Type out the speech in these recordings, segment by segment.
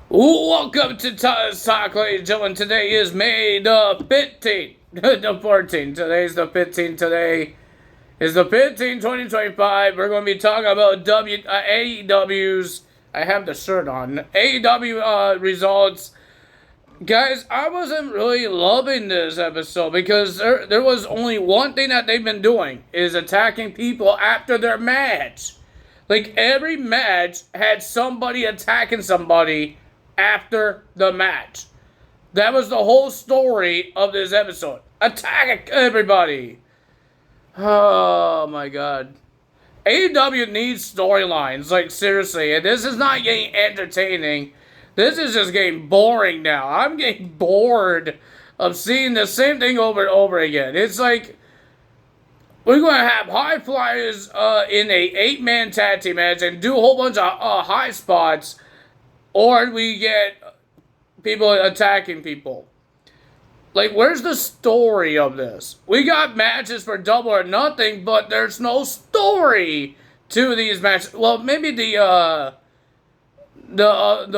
Welcome to Talk, ladies and gentlemen. Today is May the 15th, the 14th. Today's the 15th. Today is the 15th, 2025. We're going to be talking about AEW's. I have the shirt on. AEW results. Guys, I wasn't really loving this episode because there was only one thing that they've been doing is attacking people after their match. Like every match had somebody attacking somebody after the match. That was the whole story of this episode. Attack everybody. Oh my god. AEW needs storylines, like seriously, and this is not getting entertaining. This is just getting boring now. I'm getting bored of seeing the same thing over and over again. It's like we're going to have high flyers in a 8-man tag team match and do a whole bunch of high spots, or we get people attacking people. Like, where's the story of this? We got matches for Double or Nothing, but there's no story to these matches. Well, maybe the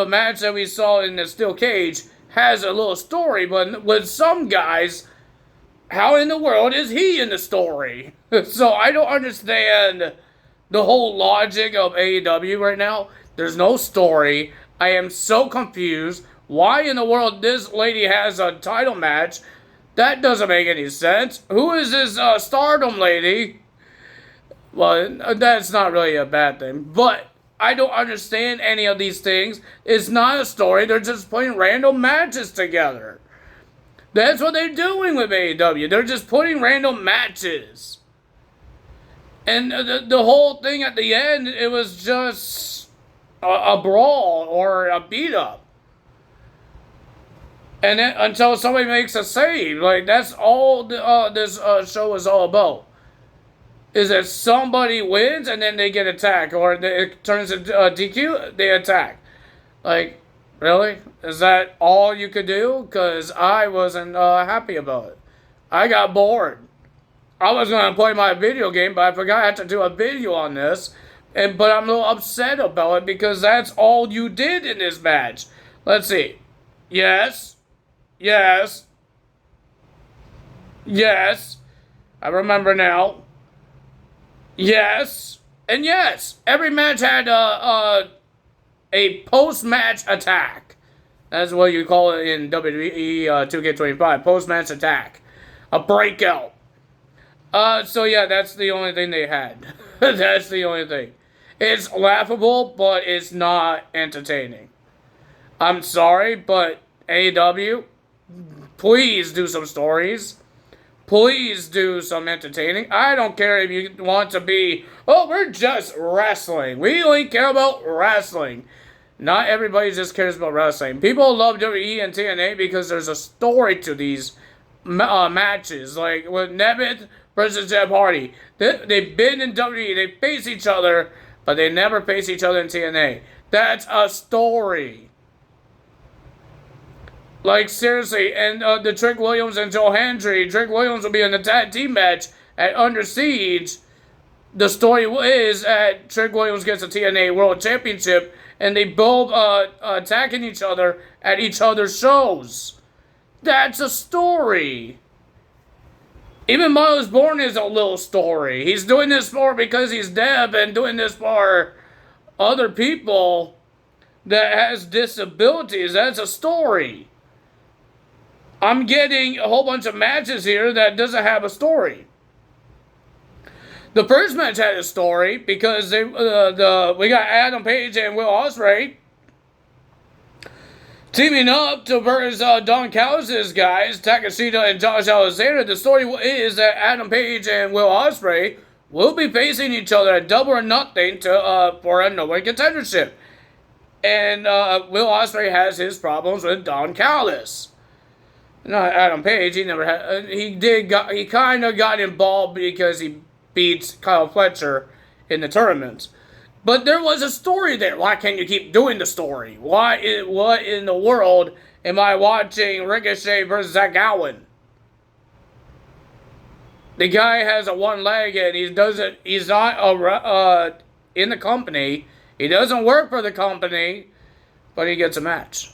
match that we saw in the steel cage has a little story, but with some guys, how in the world is he in the story? So I don't understand the whole logic of AEW right now. There's no story. I am so confused. Why in the world this lady has a title match? That doesn't make any sense. Who is this Stardom lady? Well, that's not really a bad thing, but I don't understand any of these things. It's not a story. They're just putting random matches together. That's what they're doing with AEW. They're just putting random matches. And the whole thing at the end, it was just a brawl or a beat up. And then until somebody makes a save, like that's all this show is all about. Is that somebody wins and then they get attacked, or it turns into DQ, they attack. Like, really? Is that all you could do? Because I wasn't happy about it. I got bored. I was going to play my video game, but I forgot I had to do a video on this. But I'm a little upset about it because that's all you did in this match. Let's see. Yes. Yes. Yes. I remember now. Yes. And yes. Every match had a post-match attack. That's what you call it in WWE 2K25. Post-match attack. A breakout. So yeah, that's the only thing they had. That's the only thing. It's laughable, but it's not entertaining. I'm sorry, but AEW, please do some stories. Please do some entertaining. I don't care if you want to be, oh, we're just wrestling. We only care about wrestling. Not everybody just cares about wrestling. People love WWE and TNA because there's a story to these matches. Like with Neville versus Jeff Hardy. They've been in WWE. They face each other, but they never face each other in TNA. That's a story. Like, seriously, and the Trick Williams and Joe Hendry, Trick Williams will be in the tag team match at Under Siege. The story is that Trick Williams gets a TNA World Championship, and they both attacking each other at each other's shows. That's a story. Even Miles Bourne is a little story. He's doing this for because he's deaf and doing this for other people that has disabilities. That's a story. I'm getting a whole bunch of matches here that doesn't have a story. The first match had a story because we got Adam Page and Will Ospreay teaming up to versus Don Callis' guys, Takashita and Josh Alexander. The story is that Adam Page and Will Ospreay will be facing each other at Double or Nothing for a number one contendership. And Will Ospreay has his problems with Don Callis. Not Adam Page. He never had. He kind of got involved because he beats Kyle Fletcher in the tournament. But there was a story there. Why can't you keep doing the story? What in the world am I watching Ricochet versus Zach Allen? The guy has a one leg and he's not in the company. He doesn't work for the company. but he gets a match.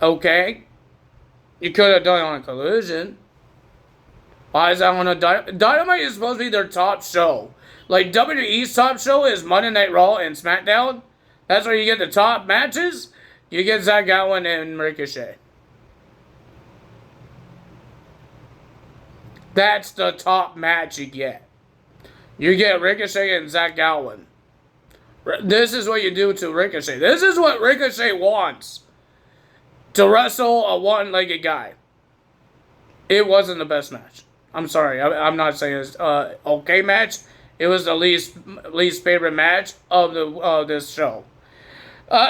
Okay. You could have done it on Collision. Why is that on a Dynamite? Dynamite is supposed to be their top show. Like, WWE's top show is Monday Night Raw and SmackDown. That's where you get the top matches. You get Zach Gowen and Ricochet. That's the top match you get. You get Ricochet and Zach Gowen. This is what you do to Ricochet. This is what Ricochet wants. To wrestle a one-legged guy. It wasn't the best match. I'm sorry. I'm not saying it's okay match. It was the least favorite match of this show.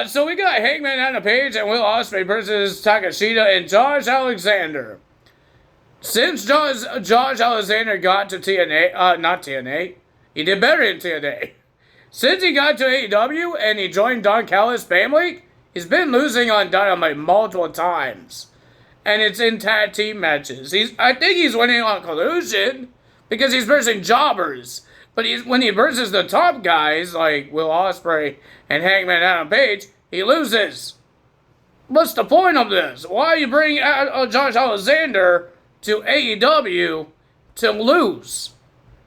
So we got Hangman Adam Page and Will Ospreay versus Takeshita and Josh Alexander. Since Josh Alexander got to TNA, not TNA, he did better in TNA. Since he got to AEW and he joined Don Callis' family, he's been losing on Dynamite multiple times. And it's in tag team matches. I think he's winning on Collusion because he's versing jobbers. But when he versus the top guys like Will Ospreay and Hangman Adam Page, he loses. What's the point of this? Why are you bringing Josh Alexander to AEW to lose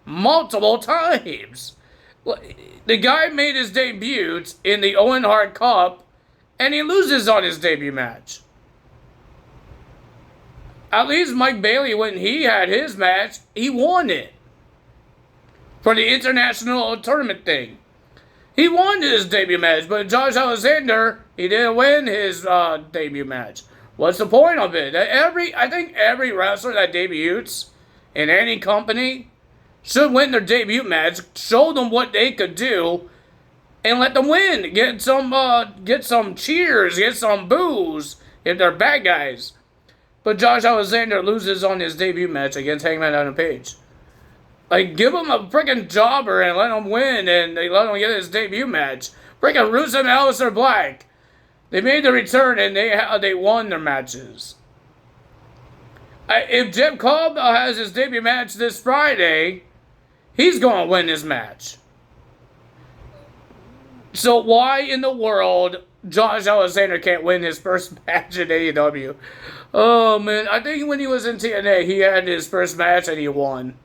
multiple times? The guy made his debut in the Owen Hart Cup, and he loses on his debut match. At least Mike Bailey, when he had his match, he won it. For the international tournament thing. He won his debut match, but Josh Alexander, he didn't win his debut match. What's the point of it? I think every wrestler that debuts in any company should win their debut match, show them what they could do, and let them win. Get some cheers, get some boos if they're bad guys. But Josh Alexander loses on his debut match against Hangman Adam Page. Like, give him a freaking jobber and let him win, and they let him get his debut match. Freaking Rusev and Aleister Black. They made the return, and they won their matches. If Jeff Cobb has his debut match this Friday, he's going to win his match. So why in the world Josh Alexander can't win his first match in AEW? Oh, man. I think when he was in TNA, he had his first match and he won.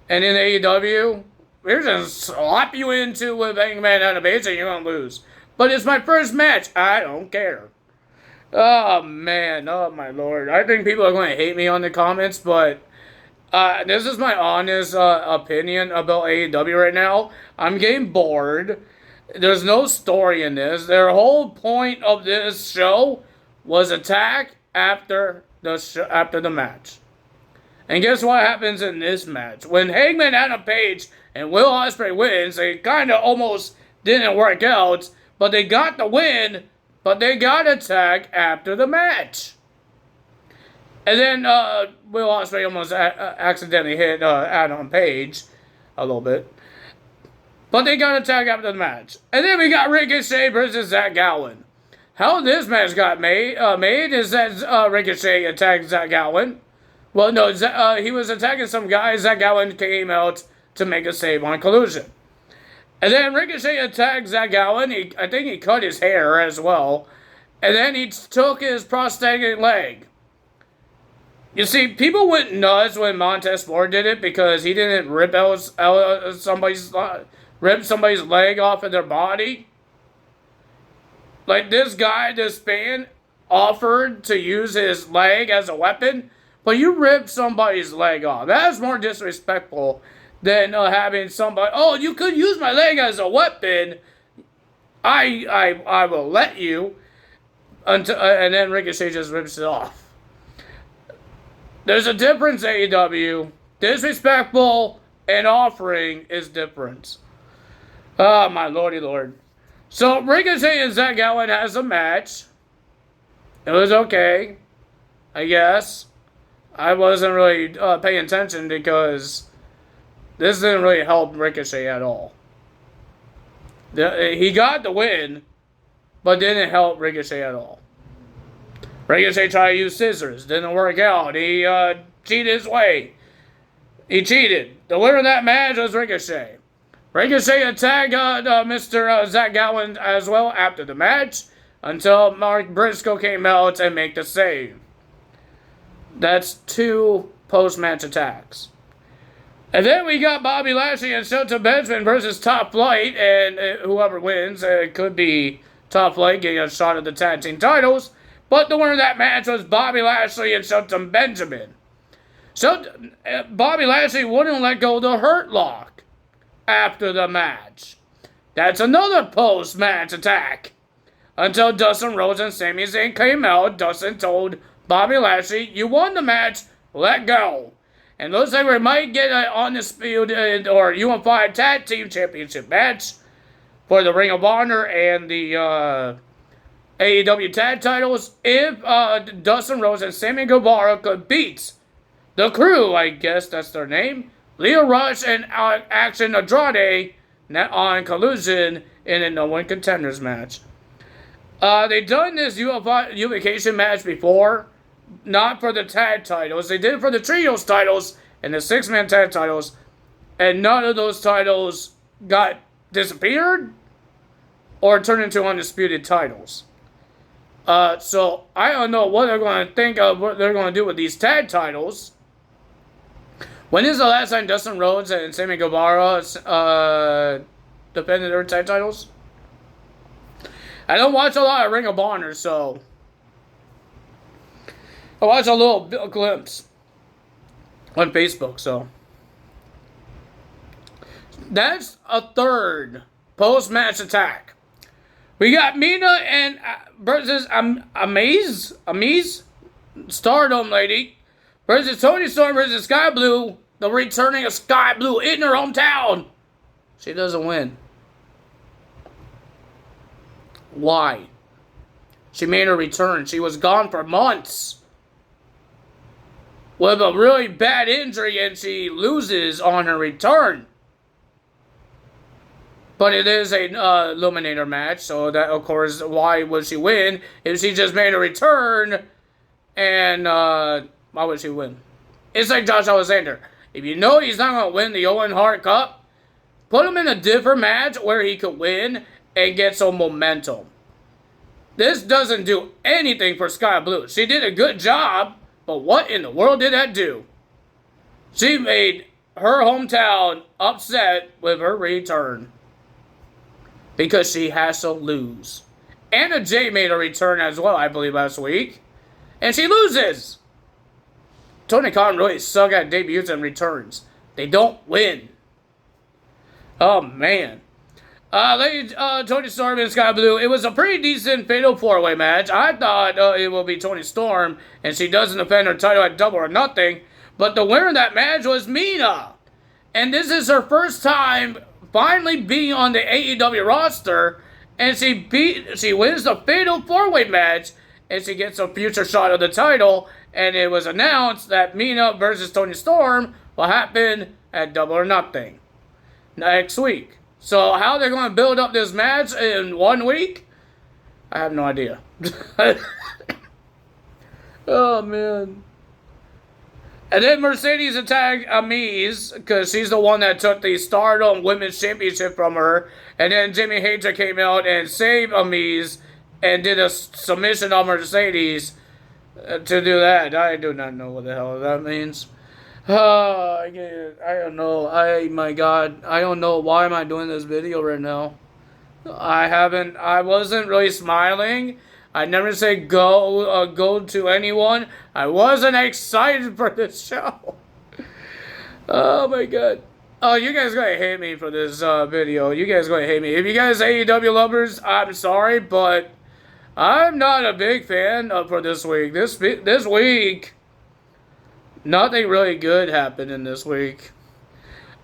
And in AEW, we're just slap you into with Hangman Adam Page and you're going to lose. But it's my first match. I don't care. Oh, man. Oh, my Lord. I think people are going to hate me on the comments, but this is my honest opinion about AEW right now. I'm getting bored. There's no story in this. Their whole point of this show was attack after the match. And guess what happens in this match? When Hangman Adam Page and Will Ospreay wins, they kind of almost didn't work out, but they got the win, but they got attacked after the match. And then Will Ospreay almost accidentally hit Adam Page a little bit. But they got attacked after the match. And then we got Ricochet versus Zach Gowen. How this match got made is that Ricochet attacked Zach Gowen. Well, no, he was attacking some guy. Zach Gowen came out to make a save on Collusion. And then Ricochet attacked Zach Gowen. I think he cut his hair as well. And then he took his prosthetic leg. You see, people went nuts when Montez Ford did it because he didn't rip somebody's leg off of their body. Like this guy, this fan, offered to use his leg as a weapon, but you ripped somebody's leg off. That's more disrespectful than having somebody, oh, you could use my leg as a weapon. I will let you. And then Ricochet just rips it off. There's a difference, AEW. Disrespectful and offering is different. Oh, my lordy lord. So, Ricochet and Zach Gowen has a match. It was okay, I guess. I wasn't really paying attention because this didn't really help Ricochet at all. He got the win, but didn't help Ricochet at all. Ricochet tried to use scissors. Didn't work out. He cheated his way. He cheated. The winner of that match was Ricochet. Ricochet attacked Mr. Zach Gowen as well after the match until Mark Briscoe came out and made the save. That's 2 post-match attacks. And then we got Bobby Lashley and Shelton Benjamin versus Top Flight, and whoever wins, it could be Top Flight getting a shot at the tag team titles, but the winner of that match was Bobby Lashley and Shelton Benjamin. So Bobby Lashley wouldn't let go of the Hurt Lock after the match. That's another post-match attack. Until Dustin Rhodes and Sami Zayn came out, Dustin told Bobby Lashley, "You won the match, let go." And looks like we might get an Undisputed or Unified Tag Team Championship match for the Ring of Honor and the AEW Tag Titles if Dustin Rhodes and Sammy Guevara could beat the Crew, I guess that's their name, Lio Rush and Action Andrade on Collision in a no-win contenders match. They've done this unification match before. Not for the tag titles. They did it for the trios titles and the 6-man tag titles. And none of those titles got disappeared or turned into undisputed titles. So I don't know what they're going to think of, what they're going to do with these tag titles. When is the last time Dustin Rhodes and Sammy Guevara defended their tag titles? I don't watch a lot of Ring of Honor, so I watched a little glimpse on Facebook, so that's a 3rd post-match attack. We got Mina and versus Amaze Stardom Lady versus Toni Storm versus Sky Blue. The returning of Sky Blue in her hometown. She doesn't win. Why? She made her return. She was gone for months with a really bad injury, and she loses on her return. But it is a Eliminator match, so that, of course, why would she win if she just made a return? And why would she win? It's like Josh Alexander. If you know he's not going to win the Owen Hart Cup, put him in a different match where he could win and get some momentum. This doesn't do anything for Sky Blue. She did a good job, but what in the world did that do? She made her hometown upset with her return. Because she has to lose. Anna Jay made a return as well, I believe, last week. And she loses. Tony Khan really suck at debuts and returns. They don't win. Oh, man. Toni Storm and Sky Blue. It was a pretty decent Fatal 4-Way match. I thought it would be Toni Storm, and she doesn't defend her title at Double or Nothing. But the winner of that match was Mina. And this is her first time finally being on the AEW roster. And she wins the Fatal 4-Way match, and she gets a future shot of the title. And it was announced that Mina versus Toni Storm will happen at Double or Nothing next week. So how they're going to build up this match in 1 week, I have no idea. Oh, man. And then Mercedes attacked Amaze, because she's the one that took the Stardom Women's Championship from her. And then Jimmy Hater came out and saved Amaze and did a submission on Mercedes to do that. I do not know what the hell that means. I don't know. My God. I don't know. Why am I doing this video right now? I wasn't really smiling. I never said go to anyone. I wasn't excited for this show. Oh my God. Oh, you guys gonna hate me for this video. You guys gonna hate me. If you guys AEW lovers, I'm sorry, but I'm not a big fan for this week. This week, nothing really good happened in this week.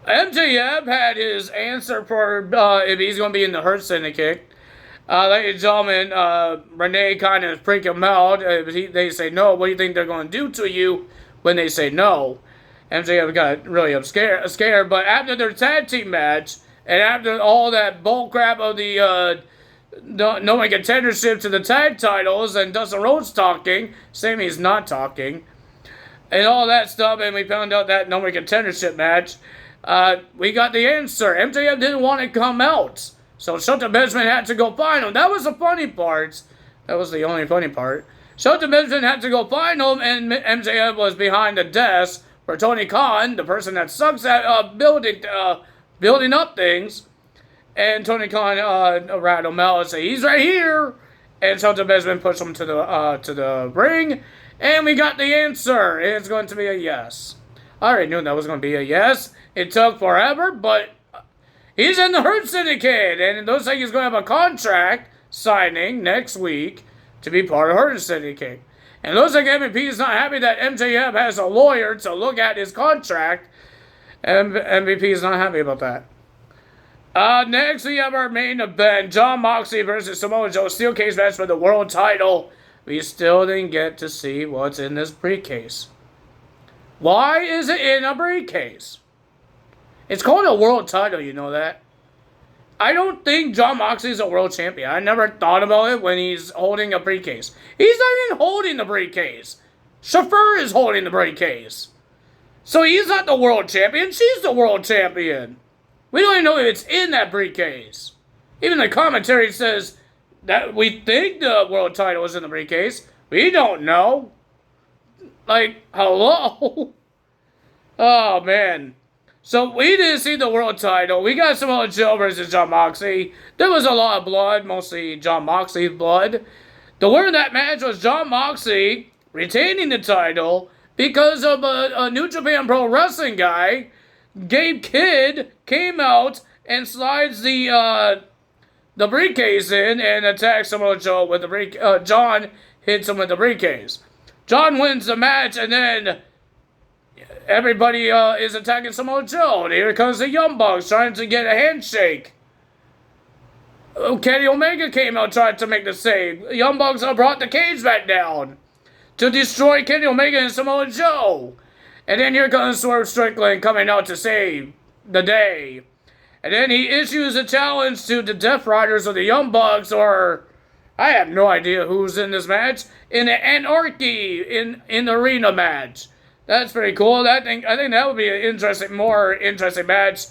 MJF had his answer for if he's going to be in the Hurt Syndicate. Ladies and gentlemen, Renee kind of freaked him out. They say no. What do you think they're going to do to you when they say no? MJF got really scared. But after their tag team match, and after all that bullcrap of the no one contendership to the tag titles, and Dustin Rhodes talking, Sammy's not talking, and all that stuff, and we found out that no one contendership match, We got the answer. MJF didn't want to come out. So Shelton Benjamin had to go find him. That was the funny part. That was the only funny part. Shelton Benjamin had to go find him, and MJF was behind the desk where Tony Khan, the person that sucks at building up things, and Tony Khan rattled him out and said, "He's right here." And Shelton Benjamin pushed him to the ring, and we got the answer. It's going to be a yes. I already knew that was going to be a yes. It took forever, but he's in the Hurt Syndicate, and it looks like he's going to have a contract signing next week to be part of Hurt Syndicate. And it looks like MVP is not happy that MJF has a lawyer to look at his contract. And MVP is not happy about that. Next, we have our main event. Jon Moxley versus Samoa Joe. Steel cage match for the world title. We still didn't get to see what's in this briefcase. Why is it in a briefcase? It's called a world title, you know that? I don't think Jon Moxley is a world champion. I never thought about it when he's holding a briefcase. He's not even holding the briefcase. Chauffeur is holding the briefcase. So he's not the world champion. She's the world champion. We don't even know if it's in that briefcase. Even the commentary says that we think the world title is in the briefcase. We don't know. Like, hello? Oh, man. So we didn't see the world title. We got Samoa Joe versus Jon Moxley. There was a lot of blood, mostly Jon Moxley's blood. The winner of that match was Jon Moxley retaining the title because of a New Japan Pro Wrestling guy. Gabe Kidd came out and slides the briefcase in and attacks Samoa Joe with the briefcase. John hits him with the briefcase. John wins the match, and then everybody is attacking Samoa Joe. Here comes the Young Bucks trying to get a handshake. Kenny Omega came out trying to make the save. The Young Bucks brought the cage back down to destroy Kenny Omega and Samoa Joe. And then here comes Swerve Strickland coming out to save the day. And then he issues a challenge to the Death Riders or the Young Bucks, or I have no idea who's in this match, in the Anarchy in the arena match. That's pretty cool. I think that would be an more interesting match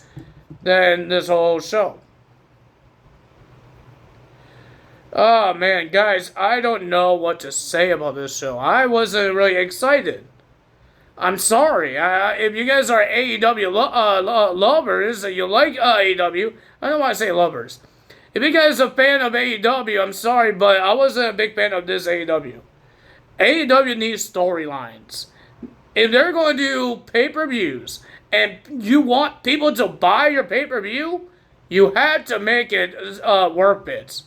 than this whole show. Oh man, guys, I don't know what to say about this show. I wasn't really excited. I'm sorry. If you guys are AEW lovers, you like AEW, I don't want to say lovers. If you guys are a fan of AEW, I'm sorry, but I wasn't a big fan of this AEW. AEW needs storylines. If they're going to do pay-per-views and you want people to buy your pay-per-view, you have to make it worth it.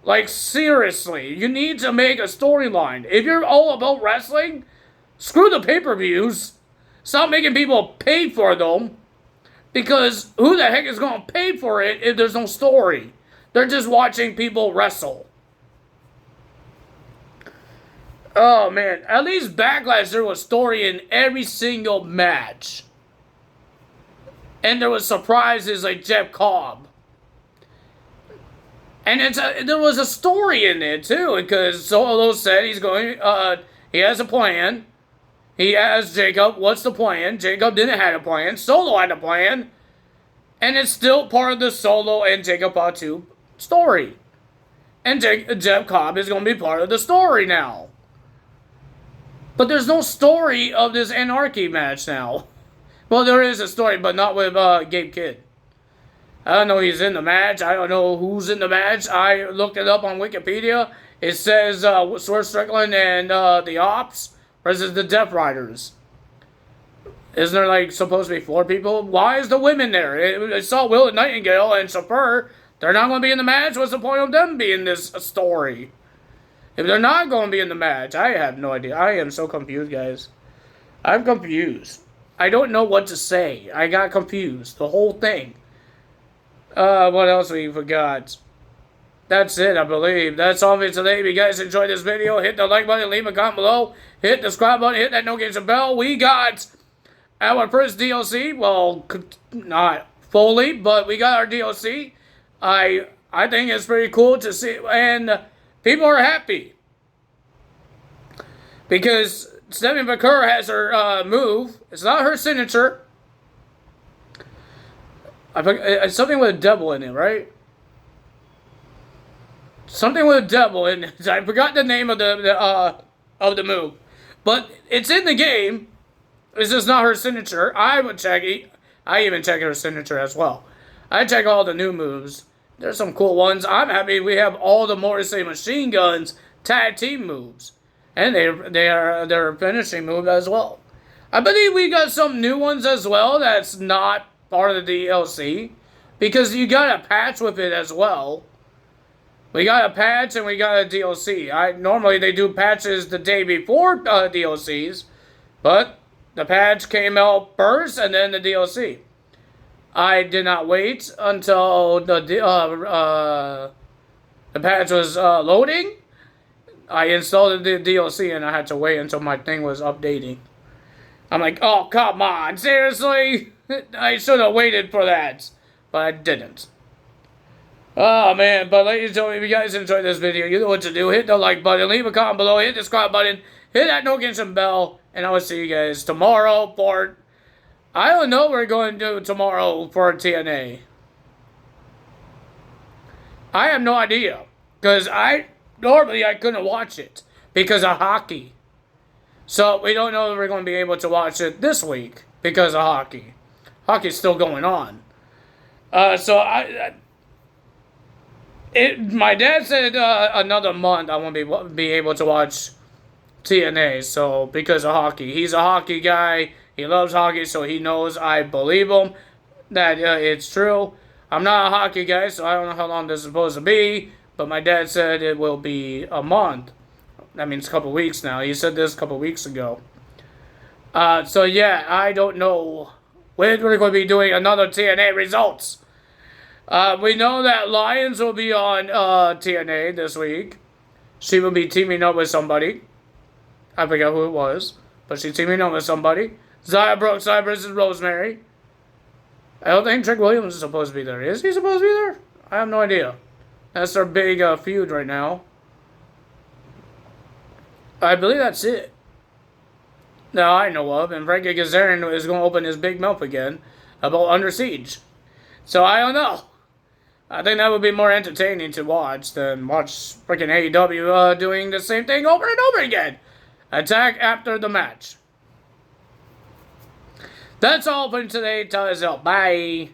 Like, seriously, you need to make a storyline. If you're all about wrestling, screw the pay-per-views. Stop making people pay for them. Because who the heck is going to pay for it if there's no story? They're just watching people wrestle. Oh, man. At least Backlash, there was story in every single match. And there was surprises like Jeff Cobb. And there was a story in it, too. Because Solo said he has a plan. He asked Jacob, what's the plan? Jacob didn't have a plan. Solo had a plan. And it's still part of the Solo and Jacob Fatu story. And Jeff Cobb is going to be part of the story now. But there's no story of this Anarchy match now. Well, there is a story, but not with Gabe Kidd. I don't know he's in the match. I don't know who's in the match. I looked it up on Wikipedia. It says Swerve Strickland and the Ops versus the Death Riders. Isn't there, like, supposed to be 4 people? Why is the women there? I saw Will Nightingale and Chauffeur. They're not going to be in the match. What's the point of them being in this story? If they're not going to be in the match, I have no idea. I am so confused, guys. I'm confused. I don't know what to say. I got confused. The whole thing. What else we forgot? That's it, I believe. That's all for today. If you guys enjoyed this video, hit the like button, leave a comment below, hit the subscribe button, hit that notification bell. We got our first DLC. Well, not fully, but we got our DLC. I think it's pretty cool to see, and people are happy. Because Stephanie McCurry has her move. It's not her signature. It's something with a devil in it, right? Something with a devil in it. I forgot the name of the move, but it's in the game. It's just not her signature. I would check it. I even check her signature as well. I check all the new moves. There's some cool ones. I'm happy we have all the Morrissey Machine Guns tag team moves, and they are their finishing move as well. I believe we got some new ones as well. That's not part of the DLC because you got a patch with it as well. We got a patch and we got a DLC. Normally they do patches the day before DLCs, but the patch came out first and then the DLC. I did not wait until the patch was loading. I installed the DLC and I had to wait until my thing was updating. I'm like, oh, come on, seriously? I should have waited for that, but I didn't. Oh, man, but ladies and gentlemen, if you guys enjoyed this video, you know what to do. Hit the like button, leave a comment below, hit the subscribe button, hit that notification bell, and I will see you guys tomorrow for... I don't know what we're going to do tomorrow for TNA. I have no idea, because normally I couldn't watch it because of hockey. So we don't know if we're going to be able to watch it this week because of hockey. Hockey's still going on. My dad said another month I won't be able to watch TNA. So because of hockey, he's a hockey guy. He loves hockey, so he knows I believe him that it's true. I'm not a hockey guy, so I don't know how long this is supposed to be. But my dad said it will be a month. That means a couple weeks now. He said this a couple weeks ago. So yeah, I don't know when we're going to be doing another TNA results. We know that Lions will be on TNA this week. She will be teaming up with somebody. I forget who it was, but she's teaming up with somebody. Zaya Brookside versus Rosemary. I don't think Trick Williams is supposed to be there. Is he supposed to be there? I have no idea. That's their big feud right now. I believe that's it. That I know of. And Frankie Kazarian is going to open his big mouth again about Under Siege. So I don't know. I think that would be more entertaining to watch than watch freaking AEW doing the same thing over and over again. Attack after the match. That's all for today. Tell us out. Bye.